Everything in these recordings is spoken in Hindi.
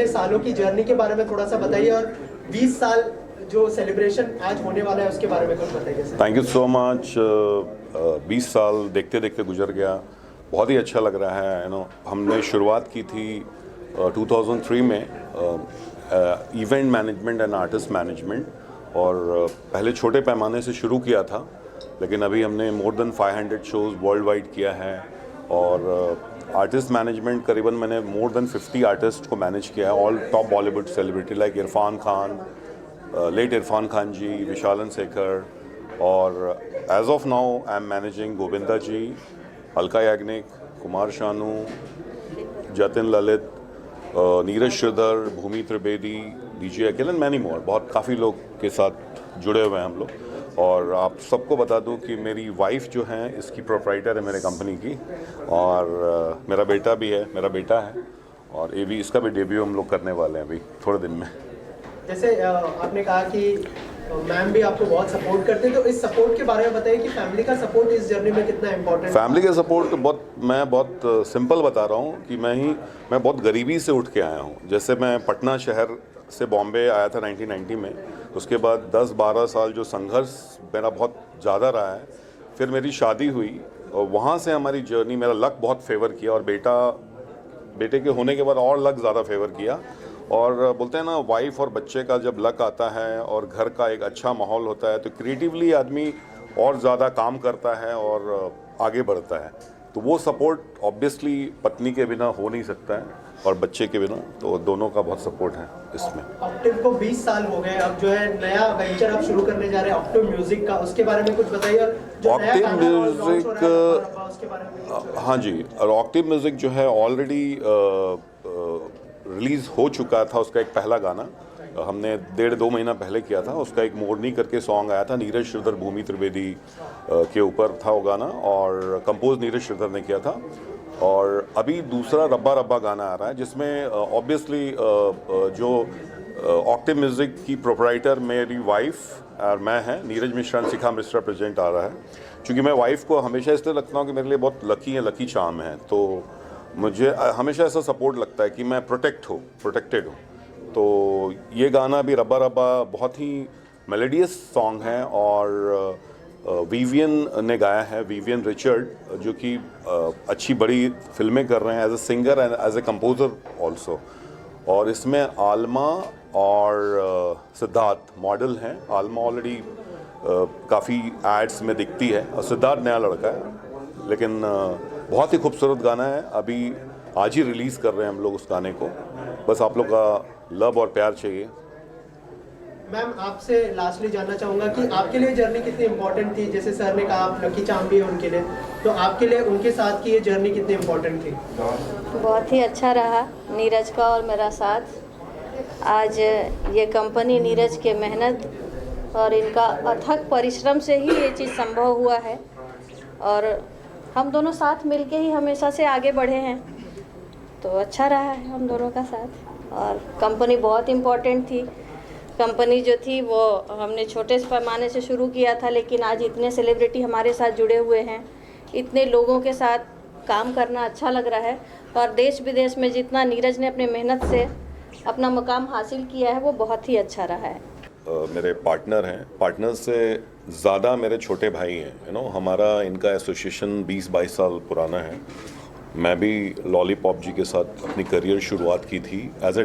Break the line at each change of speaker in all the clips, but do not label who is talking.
इतने सालों की जर्नी के बारे में थोड़ा सा बताइए, और 20 साल जो सेलिब्रेशन आज होने वाला है उसके बारे में कुछ बताइए sir.
Thank you so much. 20 साल देखते देखते गुजर गया, बहुत ही अच्छा लग रहा है। हमने शुरुआत की थी 2003 में event management and artist management, और पहले छोटे पैमाने से शुरू किया था, लेकिन अभी हमने more than 500 shows worldwide किया है। और आर्टिस्ट मैनेजमेंट करीबन मैंने मोर देन 50 आर्टिस्ट को मैनेज किया है, all top Bollywood celebrity like Irfan Khan, late Irfan Khan ji, Vishalan Shekhar, और as of now I am managing Govinda ji, Alka Yagnik, Kumar Sanu, Jatin Lalit, Neeraj Shridhar, Bhumi Trivedi, DJ Akhil and many more. बहुत काफ़ी लोग के साथ जुड़े हुए हैं हम लोग। और आप सबको बता दूं कि मेरी वाइफ जो है इसकी प्रोप्राइटर है मेरे कंपनी की, और मेरा बेटा भी है, मेरा बेटा है, और ये भी इसका भी डेब्यू हम लोग करने वाले हैं अभी थोड़े दिन में।
जैसे आपने कहा कि मैम भी आपको बहुत सपोर्ट करते हैं, तो इस सपोर्ट के बारे में बताइए कि फैमिली का सपोर्ट इस जर्नी में कितना इम्पोर्टेंट है।
फैमिली का सपोर्ट मैं बहुत सिंपल बता रहा हूँ कि मैं बहुत गरीबी से उठ के आया हूँ। जैसे मैं पटना शहर से बॉम्बे आया था 1990 में, उसके बाद 10-12 साल जो संघर्ष मेरा बहुत ज़्यादा रहा है। फिर मेरी शादी हुई और वहाँ से हमारी जर्नी, मेरा लक बहुत फेवर किया, और बेटे के होने के बाद और लक ज़्यादा फेवर किया। और बोलते हैं ना, वाइफ और बच्चे का जब लक आता है और घर का एक अच्छा माहौल होता है तो क्रिएटिवली आदमी और ज़्यादा काम करता है और आगे बढ़ता है। तो वो सपोर्ट ऑब्वियसली पत्नी के बिना हो नहीं सकता है, और बच्चे के बिना, तो दोनों का बहुत सपोर्ट है इसमें।
ऑक्टिव को 20 साल हो गए, अब जो है नया वेंचर आप शुरू करने जा रहे हैं ऑक्टिव म्यूजिक का, उसके बारे में कुछ बताइए। और जो नया
ऑक्टिव
गाना
म्यूजिक,
उसके बारे में
हाँ जी, और ऑक्टिव म्यूजिक जो है ऑलरेडी रिलीज़ हो चुका था। उसका एक पहला गाना हमने 1.5-2 महीना पहले किया था। उसका एक मोरनी करके सॉन्ग आया था, नीरज श्रीधर, भूमि त्रिवेदी के ऊपर था वो गाना, और कंपोज नीरज श्रीधर ने किया था। और अभी दूसरा रब्बा रब्बा गाना आ रहा है, जिसमें ऑब्वियसली जो ऑक्टिव म्यूज़िक की प्रोप्राइटर मेरी वाइफ और मैं हैं, नीरज मिश्रा शिखा मिश्रा प्रेजेंट आ रहा है। क्योंकि मैं वाइफ को हमेशा इसलिए रखता हूँ कि मेरे लिए बहुत लकी चार्म है, तो मुझे हमेशा ऐसा सपोर्ट लगता है कि मैं प्रोटेक्टेड हूँ। तो ये गाना भी रब्बा रब्बा बहुत ही मेलोडियस सॉन्ग है, और विवियन ने गाया है, विवियन रिचर्ड, जो कि अच्छी बड़ी फिल्में कर रहे हैं as a singer and as a composer also. और इसमें आलमा और सिद्धार्थ मॉडल हैं। आलमा ऑलरेडी काफ़ी एड्स में दिखती है, और सिद्धार्थ नया लड़का है, लेकिन बहुत ही खूबसूरत गाना है। अभी आज ही रिलीज़ कर रहे हैं हम लोग उस गाने को। बस आप लोग का लव और प्यार चाहिए।
मैम, आपसे लास्टली जानना चाहूँगा कि आपके लिए जर्नी कितनी इम्पोर्टेंट थी। जैसे सर ने कहा आप लकी चार्म भी है उनके लिए, तो आपके लिए उनके साथ की ये जर्नी कितनी इम्पोर्टेंट थी।
बहुत ही अच्छा रहा नीरज का और मेरा साथ। आज ये कंपनी नीरज के मेहनत और इनका अथक परिश्रम से ही ये चीज़ संभव हुआ है, और हम दोनों साथ मिलके ही हमेशा से आगे बढ़े हैं, तो अच्छा रहा है हम दोनों का साथ। और कंपनी बहुत इम्पोर्टेंट थी। कंपनी जो थी वो हमने छोटे पैमाने से शुरू किया था, लेकिन आज इतने सेलिब्रिटी हमारे साथ जुड़े हुए हैं, इतने लोगों के साथ काम करना अच्छा लग रहा है। और देश विदेश में जितना नीरज ने अपने मेहनत से अपना मुकाम हासिल किया है वो बहुत ही अच्छा रहा है।
मेरे पार्टनर हैं, पार्टनर से ज़्यादा मेरे छोटे भाई हैं। हमारा इनका एसोसिएशन 20-22 साल पुराना है। मैं भी लॉलीपॉप जी के साथ अपनी करियर शुरुआत की थी एज ए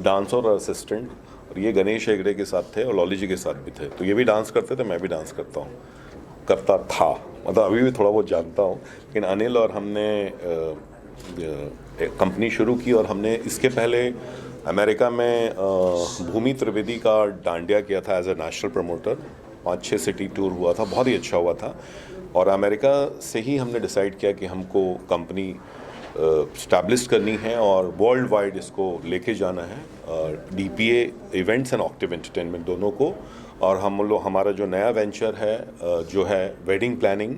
डांसर और असिस्टेंट, और ये गणेश हेगड़े के साथ थे और लॉली जी के साथ भी थे। तो ये भी डांस करते थे, मैं भी डांस करता था, मतलब अभी भी थोड़ा बहुत जानता हूँ। लेकिन अनिल और हमने कंपनी शुरू की, और हमने इसके पहले अमेरिका में भूमि त्रिवेदी का डांडिया किया था as a national promoter. 5-6 city tour हुआ था, बहुत ही अच्छा हुआ था। और अमेरिका से ही हमने डिसाइड किया कि हमको कंपनी स्टैब्लिश करनी है और वर्ल्ड वाइड इसको लेके जाना है, DPA events and Octave entertainment दोनों को। और हमारा जो नया वेंचर है जो है वेडिंग प्लानिंग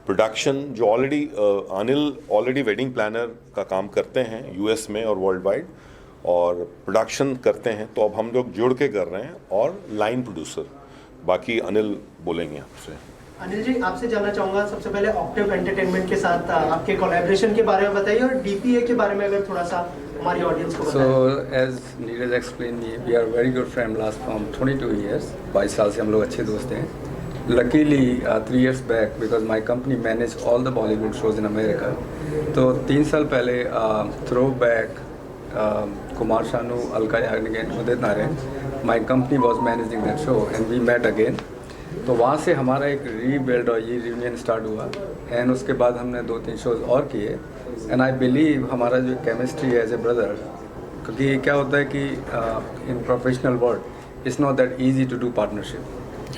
प्रोडक्शन, जो अनिल ऑलरेडी वेडिंग प्लानर का काम करते हैं US में और वर्ल्ड वाइड, और प्रोडक्शन करते हैं। तो अब हम लोग जुड़ के कर रहे हैं, और लाइन प्रोड्यूसर बाकी अनिल बोलेंगे आपसे।
अनिल जी, आपसे जानना चाहूँगा सबसे पहले ऑक्टिव एंटरटेनमेंट के साथ आपके कोलैबोरेशन के बारे में बताइए, और DPA के बारे में अगर थोड़ा सा हमारी ऑडियंस को बताएं।
So as Neeraj explained me, we are very good friend last from 22 years. 22 साल से हम लोग अच्छे दोस्त हैं. Luckily 3 years back, because my company managed all the Bollywood shows in America. तो 3 साल पहले Throwback, Kumar Sanu, Alka Yagnik, Udit Narayan, my company was managing that show and we met again. तो वहाँ से हमारा एक रीबिल्ड और ये रियूनियन स्टार्ट हुआ एंड उसके बाद हमने 2-3 शोज और किए एंड आई बिलीव हमारा जो केमिस्ट्री है एज ए ब्रदर, क्योंकि क्या होता है कि in professional world it's not that easy to do partnership,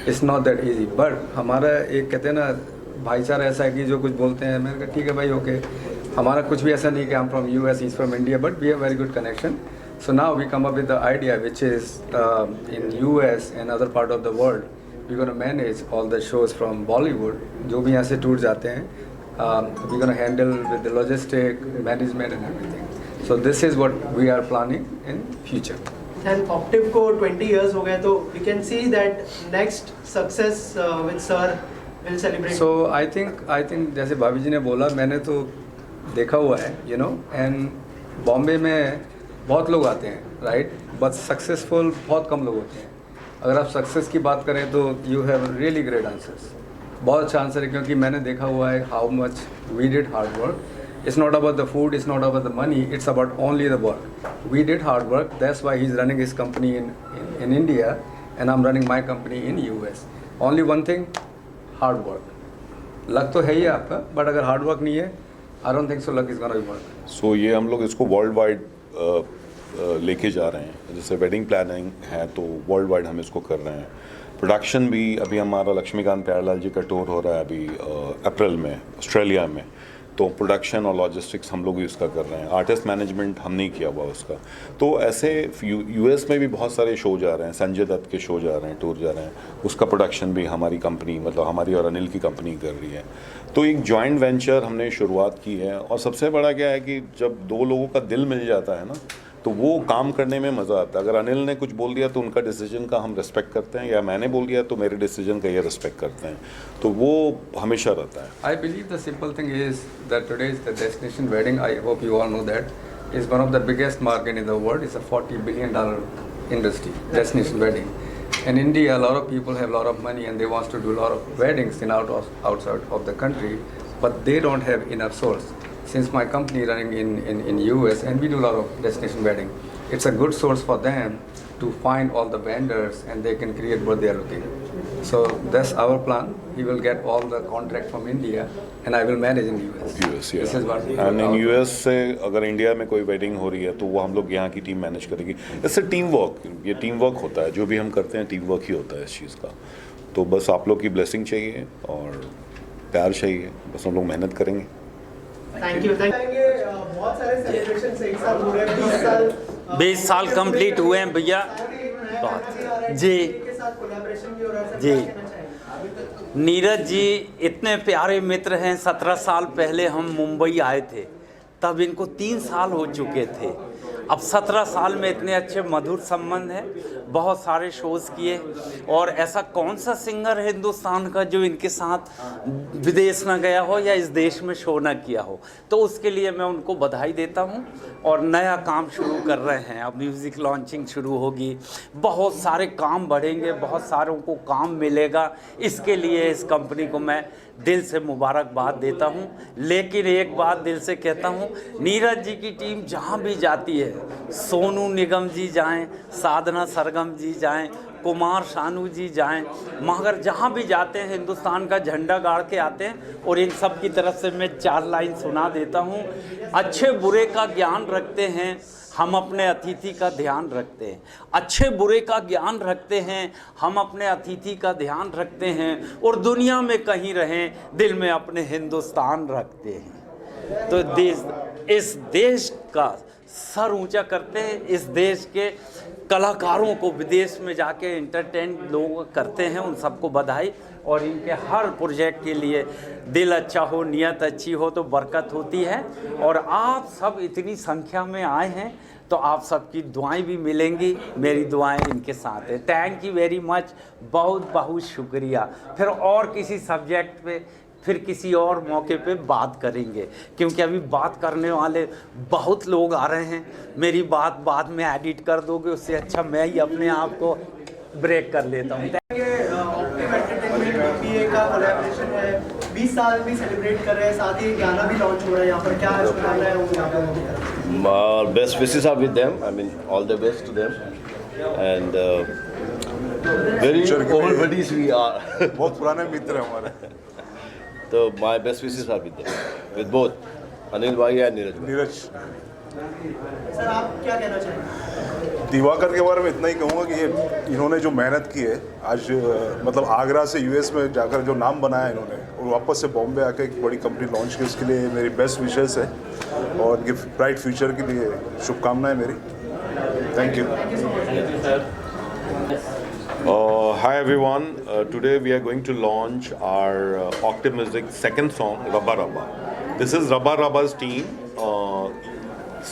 it's not that easy, but हमारा एक कहते हैं ना भाईचारा ऐसा है कि जो कुछ बोलते हैं मैंने कहा ठीक है भाई ओके, हमारा कुछ भी ऐसा नहीं कि हम फ्रॉम US, is from India, but we have very good connection. So now we come up with the idea which is in US and other part of the world we're going to manage all the shows from Bollywood जो भी यहाँ से टूर जाते हैं, we're going to handle with the logistic, management and everything. So this is what we are planning in future.
And Octave को 20 years हो गए, तो we can see that next success with sir will celebrate.
So I think जैसे भाभी जी ने बोला, मैंने तो देखा हुआ है एंड बॉम्बे में बहुत लोग आते हैं राइट, बट सक्सेसफुल बहुत कम लोग होते हैं. अगर आप सक्सेस की बात करें तो you have really great answers, बहुत अच्छा आंसर है, क्योंकि मैंने देखा हुआ है how much we did hard work. It's not about the food, it's not about the money, it's about only the work. We did hard work, that's why he's running his company in India and I'm running my company in US. Only one thing, hard work. Luck तो है ही आपका, बट अगर हार्ड वर्क नहीं है, I don't think so luck is gonna be work.
सो ये हम लोग इसको वर्ल्ड वाइड लेके जा रहे हैं. जैसे वेडिंग प्लानिंग है तो वर्ल्ड वाइड हम इसको कर रहे हैं. प्रोडक्शन भी अभी हमारा लक्ष्मीकांत प्यारेलाल जी का टूर हो रहा है अभी अप्रैल में ऑस्ट्रेलिया में, तो प्रोडक्शन और लॉजिस्टिक्स हम लोग इसका कर रहे हैं. आर्टिस्ट मैनेजमेंट हम नहीं किया हुआ उसका. तो ऐसे US में भी बहुत सारे शो जा रहे हैं, संजय दत्त के शो जा रहे हैं, टूर जा रहे हैं, उसका प्रोडक्शन भी हमारी कंपनी मतलब हमारी और अनिल की कंपनी कर रही है. तो एक जॉइंट वेंचर हमने शुरुआत की है. और सबसे बड़ा क्या है कि जब दो लोगों का दिल मिल जाता है ना, तो वो काम करने में मज़ा आता है. अगर अनिल ने कुछ बोल दिया तो उनका डिसीजन का हम रिस्पेक्ट करते हैं, या मैंने बोल दिया तो मेरे डिसीजन का ये रिस्पेक्ट करते हैं. तो वो हमेशा रहता है.
I believe the simple thing is that today's the destination wedding, I hope you all know that, is one of the biggest market in the world. It's a $40 billion industry, destination wedding. In India, a lot of people have a lot of money and they want to do a lot of weddings outside of the country, but they don't have enough source. Since my company running in US and we do a lot of destination wedding, it's a good source for them to find all the vendors and they can create what they are looking. So that's our plan. He will get all the contract from India and I will manage in US.
US, yeah.
This is what
And in US से अगर इंडिया में कोई वेडिंग हो रही है तो वो हम लोग यहाँ की टीम मैनेज करेगी. इससे टीम वर्क, ये टीम वर्क होता है. जो भी हम करते हैं टीम वर्क ही होता है इस चीज़ का. तो बस आप लोग की ब्लेसिंग चाहिए और प्यार चाहिए, बस हम लोग मेहनत करेंगे.
Thank you. बहुत सारे सेलिब्रेशंस एक साथ हो रहे हैं.
20 साल कंप्लीट हुए हैं भैया. जी जी, नीरज जी इतने प्यारे मित्र हैं. 17 साल पहले हम मुंबई आए थे, तब इनको 3 साल हो चुके थे. अब 17 साल में इतने अच्छे मधुर संबंध हैं. बहुत सारे शोज़ किए, और ऐसा कौन सा सिंगर है हिंदुस्तान का जो इनके साथ विदेश ना गया हो या इस देश में शो ना किया हो. तो उसके लिए मैं उनको बधाई देता हूं. और नया काम शुरू कर रहे हैं, अब म्यूज़िक लॉन्चिंग शुरू होगी, बहुत सारे काम बढ़ेंगे, बहुत सारों को काम मिलेगा. इसके लिए इस कंपनी को मैं दिल से मुबारकबाद देता हूं. लेकिन एक बात दिल से कहता हूं, नीरज जी की टीम जहां भी जाती है, सोनू निगम जी जाएं, साधना सरगम जी जाएं, कुमार शानू जी जाएं, मगर जहाँ भी जाते हैं हिंदुस्तान का झंडा गाड़ के आते हैं. और इन सब की तरफ से मैं 4 लाइन सुना देता हूँ. अच्छे बुरे का ज्ञान रखते हैं, हम अपने अतिथि का ध्यान रखते हैं. अच्छे बुरे का ज्ञान रखते हैं, हम अपने अतिथि का ध्यान रखते हैं. और दुनिया में कहीं रहें, दिल में अपने हिंदुस्तान रखते हैं. तो इस देश का सर ऊंचा करते हैं. इस देश के कलाकारों को विदेश में जाके एंटरटेन लोग करते हैं, उन सबको बधाई. और इनके हर प्रोजेक्ट के लिए दिल अच्छा हो, नीयत अच्छी हो तो बरकत होती है. और आप सब इतनी संख्या में आए हैं तो आप सबकी दुआएं भी मिलेंगी. मेरी दुआएं इनके साथ है. थैंक यू वेरी मच, बहुत बहुत शुक्रिया. फिर और किसी सब्जेक्ट पे फिर किसी और मौके पे बात करेंगे, क्योंकि अभी बात करने वाले बहुत लोग आ रहे हैं। मेरी बात बाद में एडिट कर दोगे, उससे अच्छा मैं ही अपने आप को ब्रेक कर लेता हूँ।
ऑप्टिम एंटरटेनमेंट बीए का कोलैबोरेशन है, 20 साल भी सेलिब्रेट कर रहे हैं, साथ ही गाना भी लॉन्च हो रहा है यहाँ पर, क्या शुभकामनाएं होंगी आप लोगों की तरफ से?
Best wishes are with them. I mean, all the best to them. And very old buddies we are.
बहुत पुराने मित्र हैं हमारे।
So my best wishes are with them, with both Anil bhai and Neeraj bhai.
Neeraj,
sir आप क्या कहना चाहेंगे?
दिवाकर के बारे में इतना ही कहूँगा कि ये इन्होंने जो मेहनत की है आज, मतलब आगरा से यूएस में जाकर जो नाम बनाया इन्होंने और वापस से बॉम्बे आकर एक बड़ी कंपनी लॉन्च की, उसके लिए मेरी बेस्ट विशेस है और इनके ब्राइट फ्यूचर के लिए शुभकामनाएं मेरी। Thank you. Hi everyone, today we are going to launch our Octave Music second song, Rabba Rabba. This is Rabba Rabba's team,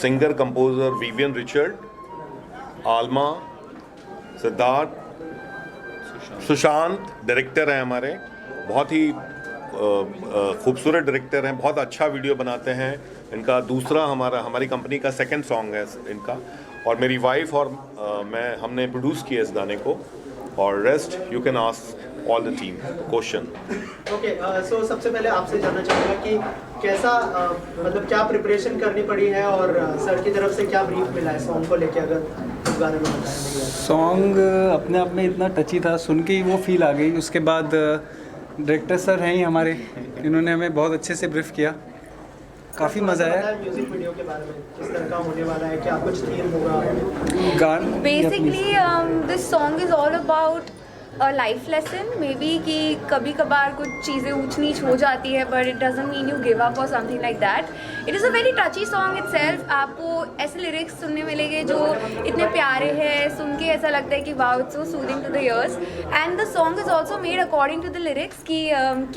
singer composer Vivian Richard, Alma, Siddharth, Sushant director हैं हमारे, बहुत ही खूबसूरत डायरेक्टर हैं, बहुत अच्छा वीडियो बनाते हैं। इनका दूसरा हमारी कंपनी का सेकंड सॉन्ग है इनका, और मेरी वाइफ और मैं हमने प्रोड्यूस किया इस गाने को, और rest you can ask all the team question.
Okay, so सबसे पहले आपसे जानना चाहूँगा कि कैसा मतलब क्या प्रिपरेशन करनी पड़ी है और सर की तरफ से क्या ब्रीफ मिला है सॉन्ग को लेके, अगर इस बारे में बताएं।
सॉन्ग अपने आप में इतना टची था, सुन के ही वो फील आ गई। उसके बाद डायरेक्टर सर हैं ही हमारे, इन्होंने हमें बहुत अच्छे से ब्रीफ किया, काफ़ी मज़ा आया।
म्यूजिक वीडियो के बारे में किस तरह का होने वाला है, क्या कुछ थीम होगा?
Basically, this song is all about a life lesson. Maybe कि कभी कभार कुछ चीज़ें ऊंच नीच हो जाती है, but it doesn't mean you give up or something like that. It is a very touchy song itself. आपको ऐसे लिरिक्स सुनने मिलेंगे जो इतने प्यारे हैं, सुन के ऐसा लगता है कि wow, it's so soothing to the ears. And the song is also made according to the lyrics कि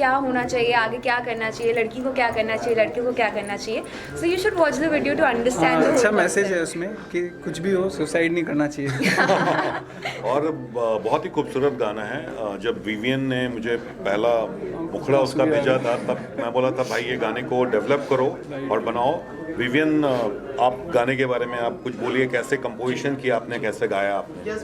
क्या होना चाहिए, आगे क्या करना चाहिए, लड़की को क्या करना चाहिए, लड़के को क्या करना चाहिए. So you should watch the video to understand.
अच्छा मैसेज है उसमें कि कुछ भी हो सुसाइड नहीं करना चाहिए।
और बहुत ही खूबसूरत गाना है। जब विवियन ने मुझे पहला मुखड़ा उसका भेजा था, तब मैं बोला था भाई ये गाने को डेवलप करो और बनाओ। विवियन, आप गाने के बारे में आप कुछ बोलिए, कैसे कंपोजिशन किया आपने, कैसे गाया आपने?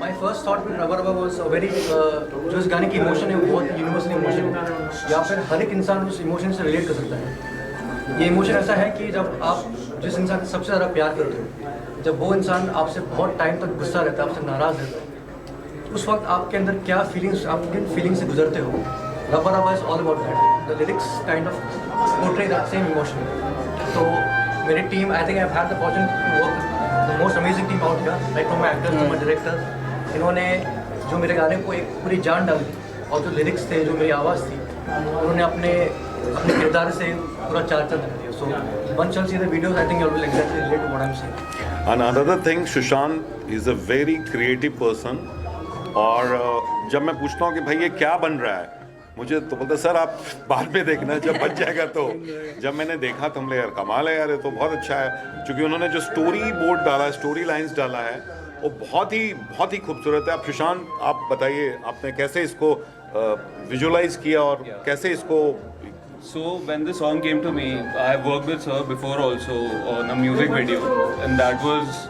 My first thought with rava rava was very, जो इस गाने की इमोशन है वो बहुत यूनिवर्सल इमोशन है, या फिर हर एक इंसान उस इमोशन से रिलेट कर सकता है। ये इमोशन ऐसा है कि जब आप जिस इंसान से सबसे ज़्यादा प्यार करते हो, जब वो इंसान आपसे बहुत टाइम तक गुस्सा रहता है, आपसे नाराज़ रहता है, उस वक्त आपके अंदर क्या फीलिंग्स, आप किन फीलिंग से गुजरते हो। Rabba Rabba is all about that. The lyrics kind of portray that same emotion. तो मेरी team, I think I have had the opportunity to work the most amazing team out here, like from my actors, from my director. इन्होंने जो मेरे गाने को एक पूरी जान डाली, और जो लिरिक्स थे, जो मेरी आवाज़ थी, उन्होंने अपने किरदार से पूरा चार चांद लगा दिया। So one shall see the videos, I think you will exactly relate to what I am saying.
Another thing, Sushant is a very creative person. और जब मैं पूछता हूँ कि भाई ये क्या बन रहा है, मुझे तो बोलते सर आप बाद में देखना, जब बन जाएगा। तो जब मैंने देखा तो हमने यार कमाल है यार, ये तो बहुत अच्छा है। क्योंकि उन्होंने जो स्टोरी बोर्ड डाला है, स्टोरी लाइंस डाला है, वो बहुत ही खूबसूरत है। आप सुशांत, आप बताइए आपने कैसे इसको विजुअलाइज किया और कैसे इसको।
So when the song came to me, I have worked with Sir before also on a music video, and that was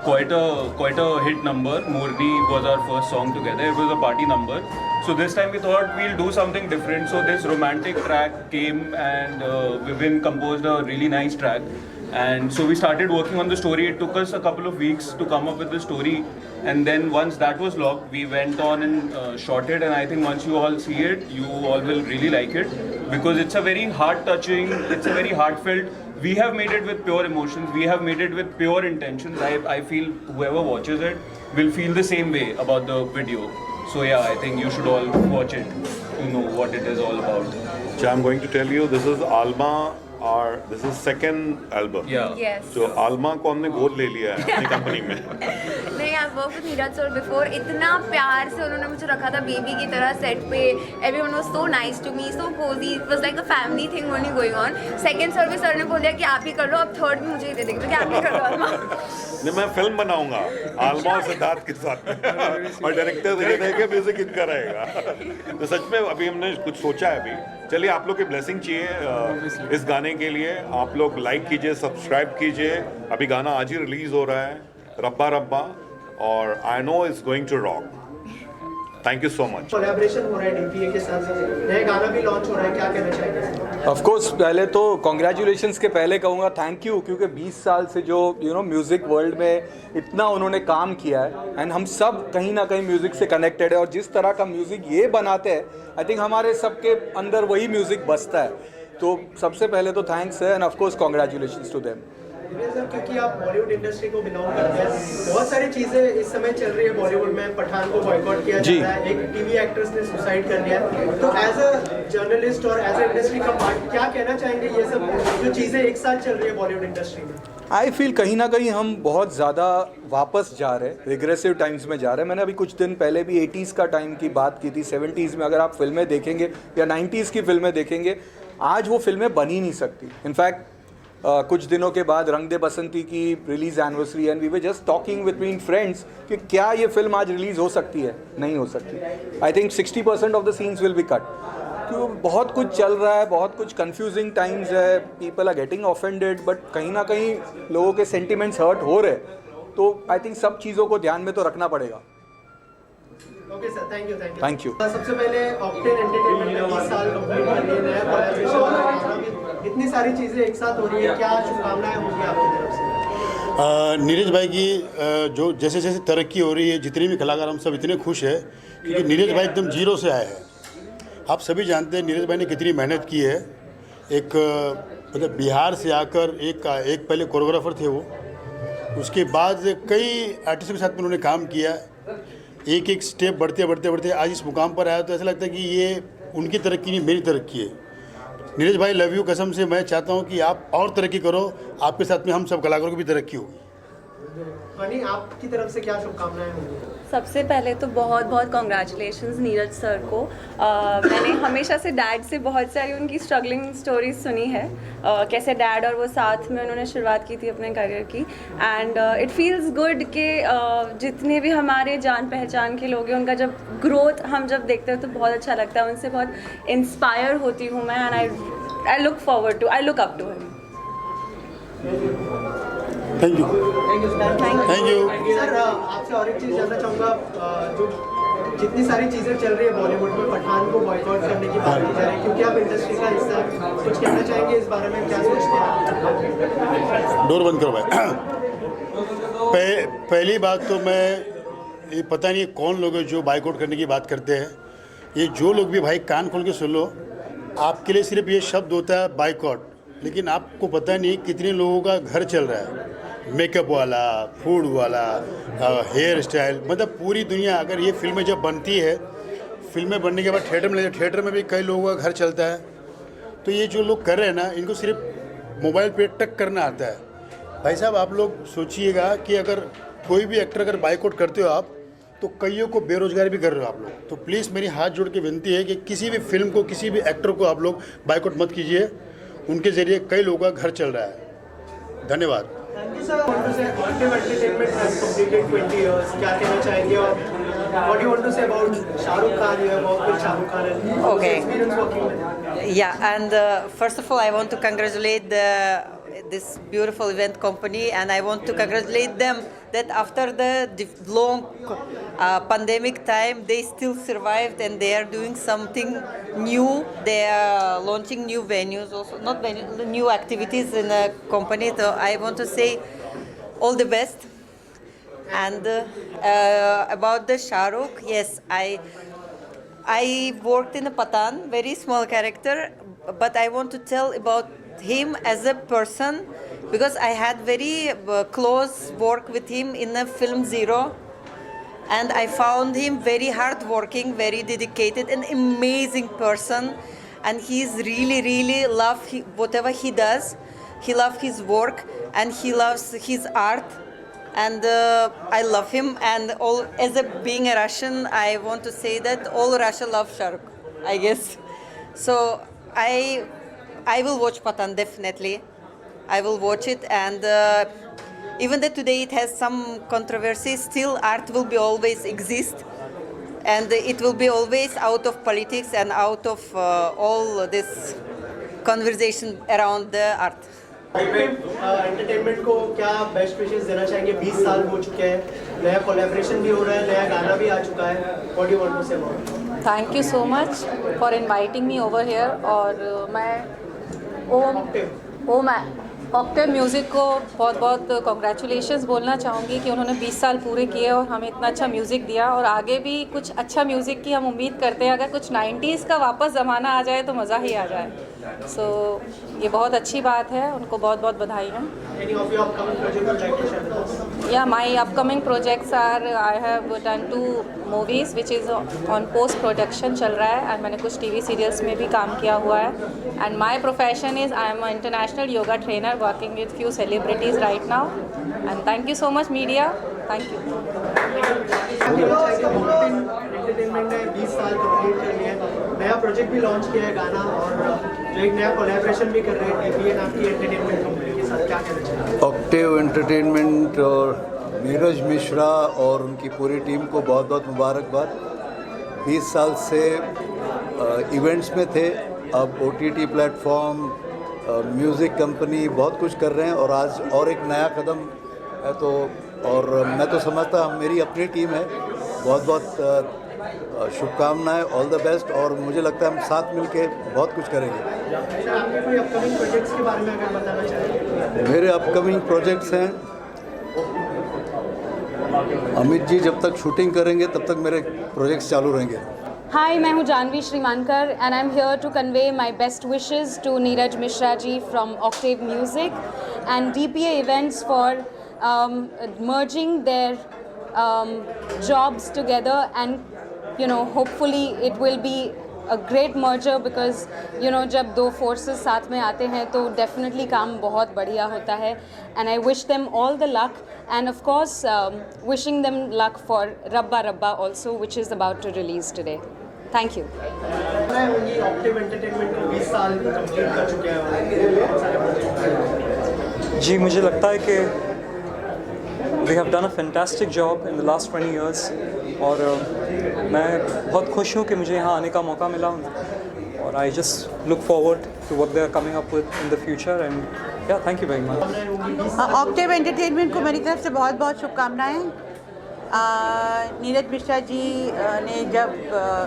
quite a hit number. Morni was our first song together. It was a party number. So this time we thought we'll do something different. So this romantic track came, and Vivin composed a really nice track. And so we started working on the story. It took us a couple of weeks to come up with the story, and then once that was locked, we went on and shot it. And I think once you all see it, you all will really like it, because it's a very heart-touching, it's a very heartfelt. We have made it with pure emotions. We have made it with pure intentions. I feel whoever watches it will feel the same way about the video. So yeah, I think you should all watch it to know what it is all about.
So I'm going to tell you, this is Alma, और this is second album.
Yes.
तो आलमा को हमने गोद ले लिया है अपनी कंपनी में।
नहीं, I work with Neeraj sir before. इतना प्यार से उन्होंने मुझे रखा था बेबी की तरह सेट पे। Everyone was so nice to me, so cosy. It was like a family thing only going on. Second sir भी सर ने बोल दिया कि आप ही कर लो, अब थर्ड भी मुझे ही दे देंगे, तो क्या आप ही कर लो आलमा।
नहीं, मैं फिल्म बनाऊंगा आलमा और सिद्धार्थ के साथ और डायरेक्टर धीरे धीरे म्यूजिक इनका रहेगा। तो सच में अभी हमने कुछ सोचा है अभी। चलिए, आप लोग की ब्लेसिंग चाहिए इस गाने के लिए। आप लोग लाइक कीजिए, सब्सक्राइब कीजिए। अभी गाना आज ही रिलीज हो रहा है, रब्बा रब्बा, और I know it's going to rock. Thank you so much.
Collaboration हो रहा है डीपीए के साथ, नया गाना भी लॉन्च हो रहा है, क्या कहना चाहेंगे?
ऑफ कोर्स, पहले तो कॉन्ग्रेचुलेशंस के पहले कहूँगा थैंक यू, क्योंकि 20 साल से जो म्यूज़िक वर्ल्ड में इतना उन्होंने काम किया है, एंड हम सब कहीं ना कहीं म्यूज़िक से कनेक्टेड है, और जिस तरह का म्यूज़िक ये बनाते हैं, आई थिंक हमारे सबके अंदर वही म्यूज़िक बसता है। तो सबसे पहले तो थैंक्स है, and of course congratulations to them.
क्योंकि आप बॉलीवुड इंडस्ट्री को बिलोंग करते हैं, बहुत सारी चीजें इस समय चल रही है बॉलीवुड में। पठान को बॉयकॉट किया जा रहा है, एक टीवी एक्ट्रेस ने सुसाइड कर लिया। तो एज अ जर्नलिस्ट और एज अ इंडस्ट्री का पार्ट क्या कहना चाहेंगे ये सब जो चीजें एक साथ चल रही है बॉलीवुड इंडस्ट्री में?
आई फील कहीं ना कहीं हम बहुत ज़्यादा वापस जा रहे हैं, रिग्रेसिव टाइम्स में जा रहे हैं। मैंने अभी कुछ दिन पहले भी 80s का टाइम की बात की थी। 70s में अगर आप फिल्में देखेंगे या 90s की फिल्में देखेंगे, आज वो फिल्में बन ही नहीं सकती। इनफैक्ट कुछ दिनों के बाद रंग दे बसंती की release anniversary, and we were just talking between friends कि क्या ये फिल्म आज रिलीज़ हो सकती है? नहीं हो सकती। I think 60% of the scenes will be cut, क्योंकि बहुत कुछ चल रहा है, बहुत कुछ कंफ्यूजिंग टाइम्स है, people are getting offended, but कहीं ना कहीं लोगों के सेंटिमेंट्स हर्ट हो रहे। तो आई थिंक सब चीज़ों को ध्यान में तो रखना पड़ेगा।
Okay sir, thank
thank you.
सबसे पहले ऑक्टेन एंटरटेनमेंट ने 20 साल कंप्लीट कर लिए, नया कोलैबोरेशन हो रहा है, इतनी सारी चीजें एक साथ हो रही है, क्या शुभकामनाएं होंगी आपकी तरफ से?
नीरज भाई की जो जैसे जैसे तरक्की हो रही है, जितने भी कलाकार हम सब इतने खुश हैं, क्योंकि नीरज भाई एकदम जीरो से आए हैं। आप सभी जानते हैं नीरज भाई ने कितनी मेहनत की है। एक मतलब बिहार से आकर एक पहले कोरियोग्राफर थे वो, उसके बाद कई आर्टिस्टों के साथ में उन्होंने काम किया। एक एक स्टेप बढ़ते आज इस मुकाम पर आया, तो ऐसा लगता है कि ये उनकी तरक्की नहीं, मेरी तरक्की है। नीरज भाई, लव यू। कसम से मैं चाहता हूँ कि आप और तरक्की करो, आपके साथ में हम सब कलाकारों की भी तरक्की होगी।
बनी, आपकी तरफ से क्या शुभकामनाएं होंगी?
सबसे पहले तो बहुत बहुत कॉन्ग्रेचुलेशंस नीरज सर को। मैंने हमेशा से डैड से बहुत सारी उनकी स्ट्रगलिंग स्टोरीज सुनी है, कैसे डैड और वो साथ में उन्होंने शुरुआत की थी अपने करियर की। एंड इट फील्स गुड कि जितने भी हमारे जान पहचान के लोग हैं, उनका जब ग्रोथ हम जब देखते हैं तो बहुत अच्छा लगता है, उनसे बहुत इंस्पायर होती हूँ मैं। And I look up to him.
Thank you.
Sir, आपसे और एक चीज़ जानना चाहूँगा, जो जितनी सारी चीज़ें चल रही है बॉलीवुड में, पठान को बॉयकॉट करने की बात की जा रही है, क्योंकि आप इंडस्ट्री का हिस्सा हैं, कुछ कहना चाहेंगे इस बारे में? क्या सोचते हैं?
डोर बंद करो भाई। पहली बात तो मैं ये पता नहीं कौन लोग हैं जो बाइकआउट करने की बात करते हैं। ये जो लोग भी भाई कान खोल के सुन लो, आपके लिए सिर्फ ये शब्द होता है बाइकआउट, लेकिन आपको पता नहीं कितने लोगों का घर चल रहा है। मेकअप वाला, फूड वाला, हेयर स्टाइल, मतलब पूरी दुनिया। अगर ये फिल्में जब बनती है, फिल्में बनने के बाद थिएटर में भी कई लोगों का घर चलता है। तो ये जो लोग कर रहे हैं ना, इनको सिर्फ मोबाइल पे टक करना आता है। भाई साहब, आप लोग सोचिएगा कि अगर कोई भी एक्टर अगर बाइकआउट करते हो आप, तो कईयों को बेरोजगार भी कर रहे हो आप लोग। तो प्लीज़ मेरी हाथ जोड़ के विनती है कि किसी भी फिल्म को, किसी भी एक्टर को आप लोग बाइकआउट मत कीजिए। उनके ज़रिए कई लोगों का घर चल रहा है। धन्यवाद।
Thank you sir. Octane Entertainment has completed 20 years, क्या कहना चाहेंगे? और what you want to say about Shahrukh Khan? You have worked with Shahrukh Khan and
Okay.
experience working with him.
Yeah, and first of all, I want to congratulate this beautiful event company, and I want to congratulate them that after the long pandemic time, they still survived and they are doing something new. They are launching new venues, also not venues, new activities in the company. So I want to say all the best. And about the Shahrukh, yes, I worked in a Pathan, very small character, but I want to tell about him as a person, because I had very close work with him in the film Zero, and I found him very hardworking, very dedicated, an amazing person. and he's really love whatever he does. He loves his work and he loves his art, and I love him. And all as being a Russian, I want to say that all Russia loves Shah Rukh, I guess. So I will watch Pathan definitely. I will watch it, and even that today it has some controversy, still art will be always exist, and it will be always out of politics and out of all this conversation around the art.
Entertainment को क्या बेस्ट विशेस देना चाहेंगे? 20 साल हो चुके हैं, नया कोलैबोरेशन भी हो रहा है, नया गाना भी आ चुका है. What do you want to say about?
Thank you so much for inviting me over here. और मैं ऑक्टेव म्यूज़िक को बहुत बहुत कॉन्ग्रेचुलेशंस बोलना चाहूँगी कि उन्होंने 20 साल पूरे किए और हमें इतना अच्छा म्यूज़िक दिया, और आगे भी कुछ अच्छा म्यूज़िक की हम उम्मीद करते हैं. अगर कुछ 90s का वापस ज़माना आ जाए तो मज़ा ही आ जाए. सो ये बहुत अच्छी बात है, उनको बहुत बहुत बधाई है. या my upcoming projects are, I have done 2 movies which is on post production चल रहा है, एंड मैंने कुछ टीवी सीरियल्स में भी काम किया हुआ है. And my profession is I am a international yoga trainer working with few celebrities right now. And thank you so much media, thank you.
Entertainment ने 20 साल कंप्लीट कर लिए, नया प्रोजेक्ट भी लॉन्च किया है, गाना, और जो एक नया कोलैबोरेशन भी कर रहे हैं DPN आपकी एंटरटेनमेंट कंपनी के साथ, क्या कहना चाहिए?
ऑक्टेव एंटरटेनमेंट और नीरज मिश्रा और उनकी पूरी टीम को बहुत बहुत मुबारकबाद. 20 साल से इवेंट्स में थे, अब OTT प्लेटफॉर्म, म्यूज़िक कंपनी बहुत कुछ कर रहे हैं, और आज और एक नया कदम है. तो और मैं तो समझता हूँ मेरी अपनी टीम है, बहुत बहुत शुभकामनाएं, ऑल द बेस्ट. और मुझे लगता है हम साथ मिलके बहुत कुछ करेंगे.
आपके कोई अपकमिंग प्रोजेक्ट्स के बारे में अगर बताना चाहेंगे?
मेरे अपकमिंग प्रोजेक्ट्स हैं, अमित जी जब तक शूटिंग करेंगे तब तक मेरे प्रोजेक्ट्स चालू रहेंगे.
हाय, मैं हूँ Janvi Shrimankar and I am here to convey my best wishes to Neeraj Mishra ji from Octave music and DPA events for merging their jobs together, and hopefully it will be a great merger, because जब 2 forces साथ में आते हैं तो definitely काम बहुत बढ़िया होता है. And I wish them all the luck, and of course wishing them luck for Rabba Rabba also, which is about to release today. Thank you.
Octave entertainment को 20 साल कंप्लीट कर चुके हैं.
जी, मुझे लगता है कि we have done a fantastic job in the last 20 years, और मैं बहुत खुश हूँ कि मुझे यहाँ आने का मौका मिला, और I just look forward to what they are coming up with in the future, and yeah, thank you very much.
Octave entertainment को मेरी तरफ से बहुत बहुत शुभकामनाएं. नीरज मिश्रा जी ने जब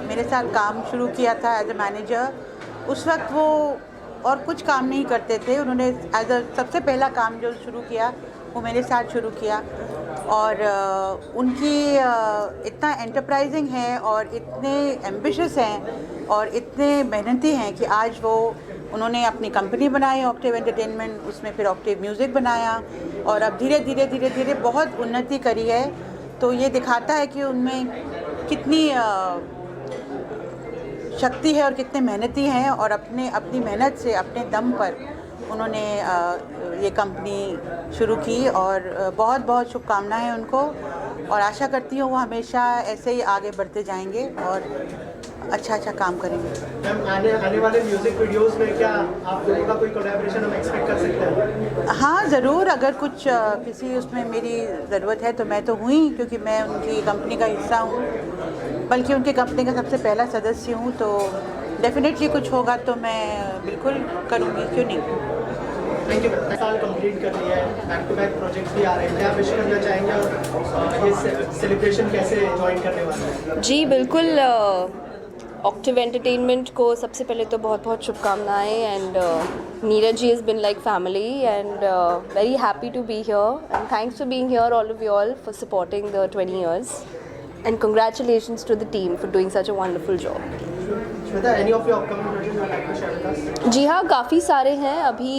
मेरे साथ काम शुरू किया था एज ए मैनेजर, उस वक्त वो और कुछ काम नहीं करते थे. उन्होंने एज अ सबसे पहला काम जो शुरू किया वो मेरे साथ शुरू किया, और उनकी इतना एंटरप्राइजिंग है और इतने एम्बिशियस हैं और इतने मेहनती हैं कि आज वो उन्होंने अपनी कंपनी बनाई ऑक्टेव एंटरटेनमेंट, उसमें फिर ऑक्टेव म्यूज़िक बनाया, और अब धीरे धीरे बहुत उन्नति करी है. तो ये दिखाता है कि उनमें कितनी शक्ति है और कितने मेहनती हैं, और अपनी मेहनत से अपने दम पर उन्होंने ये कंपनी शुरू की, और बहुत बहुत शुभकामनाएं हैं उनको, और आशा करती हूँ वो हमेशा ऐसे ही आगे बढ़ते जाएंगे और अच्छा काम करेंगे.
आने वाले म्यूजिक वीडियोस में क्या आप दोनों का कोई कोलैबोरेशन हम एक्सपेक्ट कर सकते हैं?
हाँ, ज़रूर. अगर कुछ किसी उसमें मेरी ज़रूरत है तो मैं तो हुई, क्योंकि मैं उनकी कंपनी का हिस्सा हूँ, बल्कि उनकी कंपनी का सबसे पहला सदस्य हूँ. तो डेफिनेटली कुछ होगा तो मैं बिल्कुल करूँगी, क्यों नहीं.
Thank you. साल कंप्लीट कर लिया है, बैक टू बैक प्रोजेक्ट्स भी आ रहे हैं, क्या विश करना चाहेंगे और ये सेलिब्रेशन कैसे ज्वाइन करने वाले हैं?
जी बिल्कुल, ऑक्टेव एंटरटेनमेंट को सबसे पहले तो बहुत बहुत शुभकामनाएं, and Neeraj ji is been like family, and very happy to be here, and thanks for being here all of you all for supporting the 20 years, and congratulations to the team for doing such a wonderful job.
Any of your upcoming projects you would like to share with us?
जी हाँ, काफ़ी सारे हैं. अभी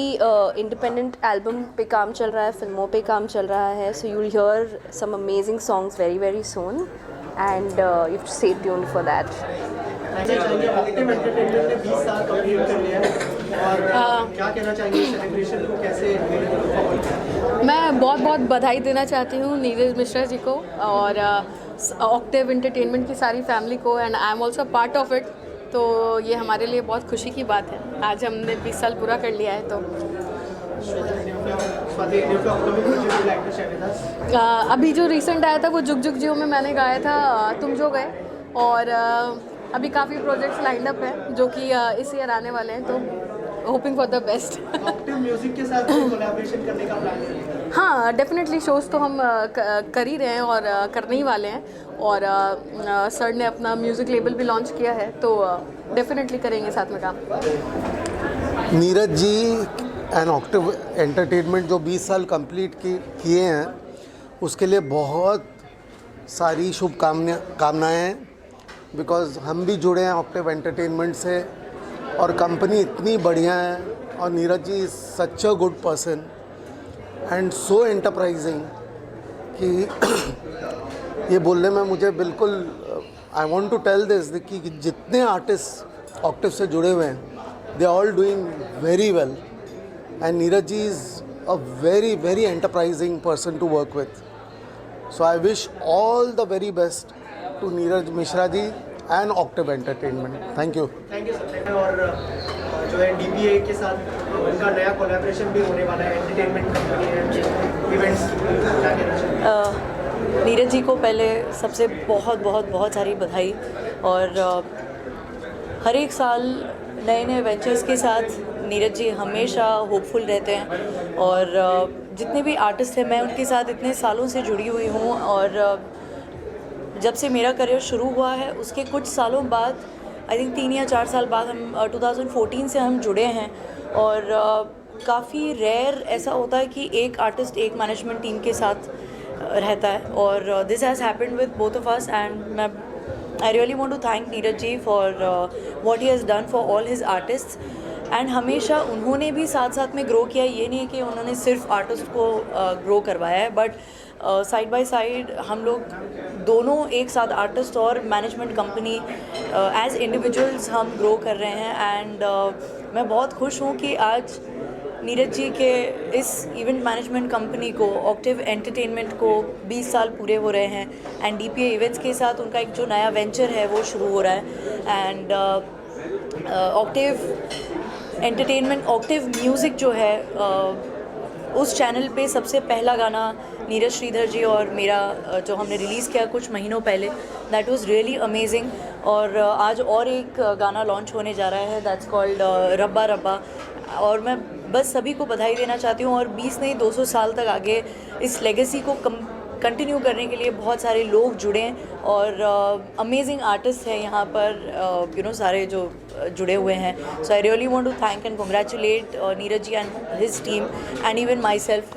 इंडिपेंडेंट एल्बम पे काम चल रहा है, फिल्मों पे काम चल रहा है, so you'll hear some amazing songs very very soon, and you have to stay tuned for that.
Octave entertainment ने 20 साल कंप्लीट कर लिया है और क्या कहना चाहेंगे सेलिब्रेशन को कैसे?
मैं बहुत बहुत बधाई देना चाहती हूँ नीरज मिश्रा जी को और ऑक्टिव एंटरटेनमेंट की सारी फैमिली को, and I am also part of it. तो ये हमारे लिए बहुत खुशी की बात है, आज हमने 20 साल पूरा कर लिया है। तो अभी जो रिसेंट आया था वो जुग जुग जियो में मैंने गाया था तुम जो गए, और अभी काफ़ी प्रोजेक्ट्स लाइंड अप हैं जो कि इस ईयर आने वाले हैं, तो hoping for the best.
Octave music के साथ कोलैबोरेशन करने का प्लान है?
हाँ, डेफिनेटली शोज़ तो हम कर ही रहे हैं और करने ही वाले हैं, और सर ने अपना म्यूज़िक लेबल भी लॉन्च किया है, तो डेफिनेटली करेंगे साथ में काम।
Neeraj ji and Octave entertainment जो 20 साल कंप्लीट किए हैं उसके लिए बहुत सारी शुभकामनाएं हैं, बिकॉज़ हम भी जुड़े हैं ऑक्टिव एंटरटेनमेंट से और कंपनी इतनी बढ़िया है, और Neeraj ji is such a good person and so enterprising कि ये बोलने में मुझे बिल्कुल I want to tell this कि जितने आर्टिस्ट ऑक्टिव से जुड़े हुए हैं they all doing very well, and Neeraj ji is a very very enterprising person to work with. So I wish all the very best to Neeraj Mishra ji and Octave entertainment. Thank you
sir. और जो है DPA के साथ उनका नया कोलैबोरेशन भी होने वाला है, एंटरटेनमेंट कंपनी है, इवेंट्स, क्या कहना चाहिए?
नीरज जी को पहले सबसे बहुत बहुत बहुत सारी बधाई, और हर एक साल नए नए वेंचर्स के साथ नीरज जी हमेशा होपफुल रहते हैं, और जितने भी आर्टिस्ट हैं मैं उनके साथ इतने सालों से जुड़ी हुई हूँ, और जब से मेरा करियर शुरू हुआ है उसके कुछ सालों बाद, आई थिंक 3 या 4 साल बाद, हम 2014 से हम जुड़े हैं, और काफ़ी रेयर ऐसा होता है कि एक आर्टिस्ट एक मैनेजमेंट टीम के साथ रहता है, और this has happened with both of us, and I really want to thank Neeraj ji for what he has done for all his artists, and हमेशा उन्होंने भी साथ साथ में ग्रो किया। ये नहीं है कि उन्होंने सिर्फ आर्टिस्ट को ग्रो करवाया है, बट साइड बाय साइड हम लोग दोनों एक साथ, आर्टिस्ट और मैनेजमेंट कंपनी, एज इंडिविजुअल्स हम ग्रो कर रहे हैं, एंड मैं बहुत खुश हूँ कि आज नीरज जी के इस इवेंट मैनेजमेंट कंपनी को, ऑक्टिव एंटरटेनमेंट को 20 साल पूरे हो रहे हैं, एंड DPA इवेंट्स के साथ उनका एक जो नया वेंचर है वो शुरू हो रहा है, and Octave entertainment, octave music जो है उस चैनल पे सबसे पहला गाना नीरज श्रीधर जी और मेरा जो हमने रिलीज़ किया कुछ महीनों पहले, दैट वाज रियली अमेजिंग, और आज और एक गाना लॉन्च होने जा रहा है, दैट्स कॉल्ड रब्बा रब्बा, और मैं बस सभी को बधाई देना चाहती हूँ, और 20 नहीं 200 साल तक आगे इस लेगेसी को कंटिन्यू करने के लिए बहुत सारे लोग जुड़े हैं, और अमेजिंग आर्टिस्ट हैं यहाँ पर, यू नो, सारे जो जुड़े हुए हैं। So I really want to thank and congratulate Neeraj ji and his team, and even myself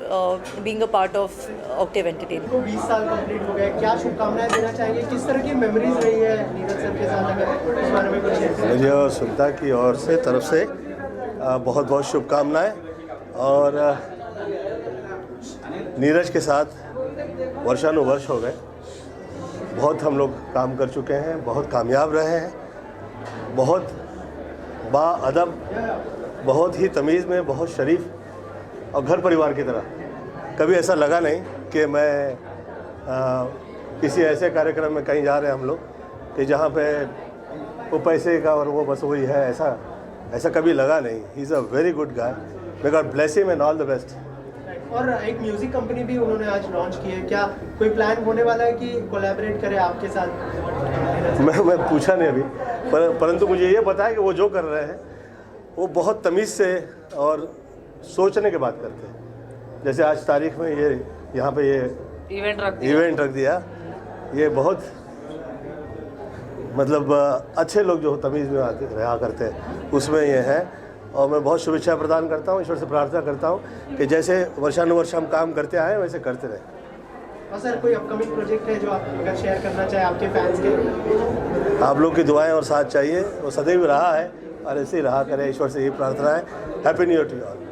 being a part of Octave entertainment.
20 साल कंप्लीट हो गए, क्या शुभकामनाएं देना चाहेंगे? किस तरह की मेमोरीज रही है नीरज सर के साथ, अगर इस बारे में कुछ शेयर करें?
मुझे और सुनता की ओर से तरफ से बहुत बहुत शुभकामनाएं, और नीरज के साथ वर्षानुवर्ष हो गए, बहुत हम लोग काम कर चुके हैं, बहुत कामयाब रहे हैं, बहुत बाअदब, बहुत ही तमीज़ में, बहुत शरीफ और घर परिवार की तरह। कभी ऐसा लगा नहीं कि मैं किसी ऐसे कार्यक्रम में कहीं जा रहे हैं हम लोग कि जहाँ पे वो पैसे का और वो बस वही है, ऐसा कभी लगा नहीं। He is a very good guy, may God bless him and all the best.
और एक म्यूजिक कंपनी भी उन्होंने आज लॉन्च की है, क्या कोई प्लान होने वाला है कि कोलैबोरेट करें आपके साथ?
मैं पूछा नहीं अभी, परंतु मुझे ये पता है कि वो जो कर रहे हैं वो बहुत तमीज़ से और सोचने के बात करते हैं। जैसे आज तारीख में ये यहाँ पे ये इवेंट रख दिया, ये बहुत मतलब अच्छे लोग जो तमीज़ में रहा करते हैं उसमें ये है, और मैं बहुत शुभेच्छा प्रदान करता हूँ, ईश्वर से प्रार्थना करता हूँ कि जैसे वर्षानुवर्ष हम काम करते आए वैसे करते रहें।
और सर, कोई अपकमिंग प्रोजेक्ट है जो आप अगर शेयर करना चाहें आपके फैंस के?
आप लोग की दुआएं और साथ चाहिए, वो सदैव रहा है और ऐसे ही रहा करे, ईश्वर से यही प्रार्थना है। Happy new year to you all.